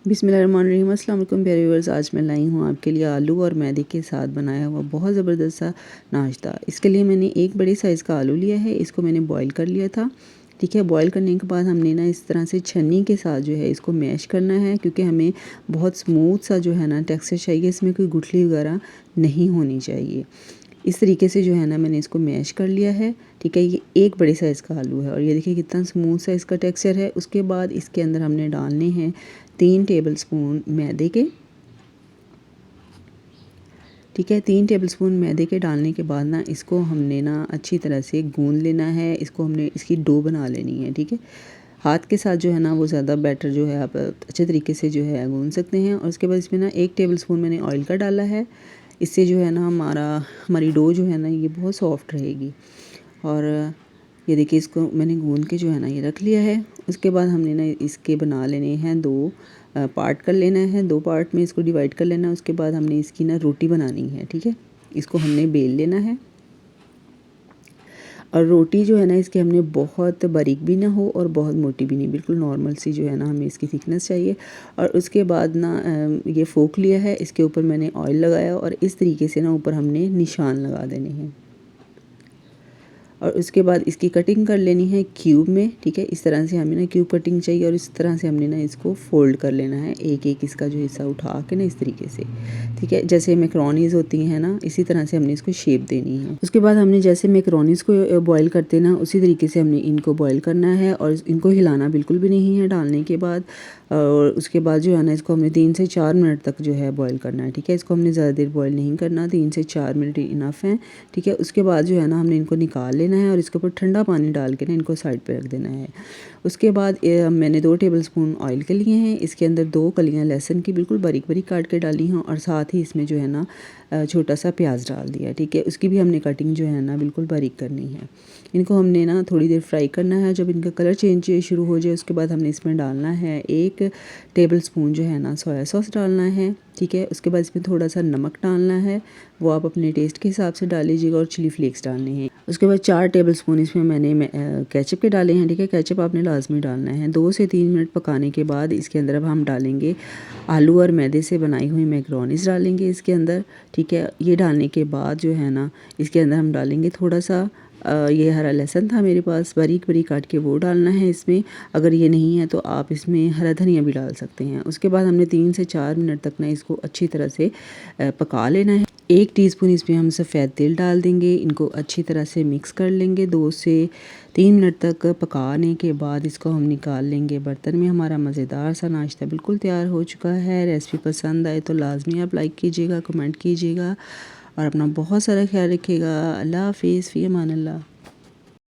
बिस्मिल्लाहिर्रहमानिर्रहीम। अस्सलाम वालेकुम प्यारे व्यूअर्स, आज मैं लाई हूँ आपके लिए आलू और मैदे के साथ बनाया हुआ बहुत ज़बरदस्त सा नाश्ता। इसके लिए मैंने एक बड़े साइज़ का आलू लिया है, इसको मैंने बॉईल कर लिया था। ठीक है, बॉईल करने के बाद हमने ना इस तरह से छन्नी के साथ जो है इसको मैश करना है, क्योंकि हमें बहुत स्मूथ सा जो है ना टेक्सचर चाहिए, इसमें कोई गुठली वगैरह नहीं होनी चाहिए। इस तरीके से जो है ना मैंने इसको मैश कर लिया है। ठीक है, ये एक बड़े साइज़ का आलू है और ये देखिए कितना स्मूथ सा इसका टेक्सचर है। उसके बाद इसके अंदर हमने डालने हैं 3 टेबलस्पून मैदे के। ठीक है, 3 टेबलस्पून मैदे के डालने के बाद ना इसको हमने ना अच्छी तरह से गूंद लेना है। इसको हमने इसकी डो बना लेनी है। ठीक है, हाथ के साथ जो है ना वो ज़्यादा बेटर जो है आप अच्छे तरीके से जो है गूंद सकते हैं। और उसके बाद इसमें ना 1 टेबलस्पून मैंने ऑयल का डाला है। इससे जो है ना हमारी डो जो है ना ये बहुत सॉफ्ट रहेगी। और ये देखिए इसको मैंने गूंद के जो है ना ये रख लिया है। उसके बाद हमने ना इसके बना लेने हैं 2 पार्ट कर लेना है, 2 पार्ट में इसको डिवाइड कर लेना है। उसके बाद हमने इसकी ना रोटी बनानी है। ठीक है, इसको हमने बेल लेना है और रोटी जो है ना इसके हमने बहुत बारीक भी ना हो और बहुत मोटी भी नहीं, बिल्कुल नॉर्मल सी जो है ना हमें इसकी थिकनेस चाहिए। और उसके बाद ना ये फोक लिया है, इसके ऊपर मैंने ऑयल लगाया और इस तरीके से ना ऊपर हमने निशान लगा देने हैं। और उसके बाद इसकी कटिंग कर लेनी है क्यूब में। ठीक है, इस तरह से हमें ना क्यूब कटिंग चाहिए और इस तरह से हमने ना इसको फोल्ड कर लेना है, एक एक इसका जो हिस्सा उठा के ना इस तरीके से। ठीक है, जैसे मैकरोनीज़ होती हैं ना इसी तरह से हमने इसको शेप देनी है। उसके बाद हमने जैसे मैकरोनीज़ को बॉईल करते ना उसी तरीके से हमने इनको बॉईल करना है और इनको हिलाना बिल्कुल भी नहीं है डालने के बाद। और उसके बाद जो है ना इसको हमने 3 से 4 मिनट तक जो है बॉईल करना है। ठीक है, इसको हमने ज़्यादा देर बॉईल नहीं करना, 3 से 4 मिनट इनफ है। ठीक है, उसके बाद जो है ना हमने इनको निकाल लेना है और इसके ऊपर ठंडा पानी डाल के ना इनको साइड पे रख देना है। उसके बाद मैंने 2 टेबलस्पून ऑयल के लिए हैं, इसके अंदर 2 कलियां लहसुन की बिल्कुल बारीक बारीक काट के डाली हैं और साथ ही इसमें जो है ना छोटा सा प्याज डाल दिया। ठीक है, उसकी भी हमने कटिंग जो है ना बिल्कुल बारीक करनी है। इनको हमने ना थोड़ी देर फ्राई करना है। जब इनका कलर चेंज शुरू हो जाए उसके बाद हमने इसमें डालना है 1 टेबलस्पून जो है ना सोया सॉस डालना है। ठीक है, उसके बाद इसमें थोड़ा सा नमक डालना है, वो आप अपने टेस्ट के हिसाब से डाल लीजिएगा। और चिली फ्लेक्स डालने हैं। उसके बाद 4 टेबलस्पून इसमें मैंने केचप के डाले हैं। ठीक है, केचप आपने लाजमी डालना है। 2 से 3 मिनट पकाने के बाद इसके अंदर अब हम डालेंगे आलू और मैदे से बनाई हुई मैकरोनीज़ डालेंगे इसके अंदर। ठीक है, ये डालने के बाद जो है ना इसके अंदर हम डालेंगे थोड़ा सा ये हरा लहसुन था मेरे पास बारीक बारीक काट के, वो डालना है इसमें। अगर ये नहीं है तो आप इसमें हरा धनिया भी डाल सकते हैं। उसके बाद हमने 3 से 4 मिनट तक ना इसको अच्छी तरह से पका लेना है। 1 टीस्पून इसमें हम सफ़ेद तेल डाल देंगे, इनको अच्छी तरह से मिक्स कर लेंगे। 2 से 3 मिनट तक पकाने के बाद इसको हम निकाल लेंगे बर्तन में। हमारा मज़ेदार सा नाश्ता बिल्कुल तैयार हो चुका है। रेसिपी पसंद आए तो लाजमी आप लाइक कीजिएगा, कमेंट कीजिएगा और अपना बहुत सारा ख्याल रखिएगा। अल्लाह हाफिज़, फ़ी अमान अल्लाह।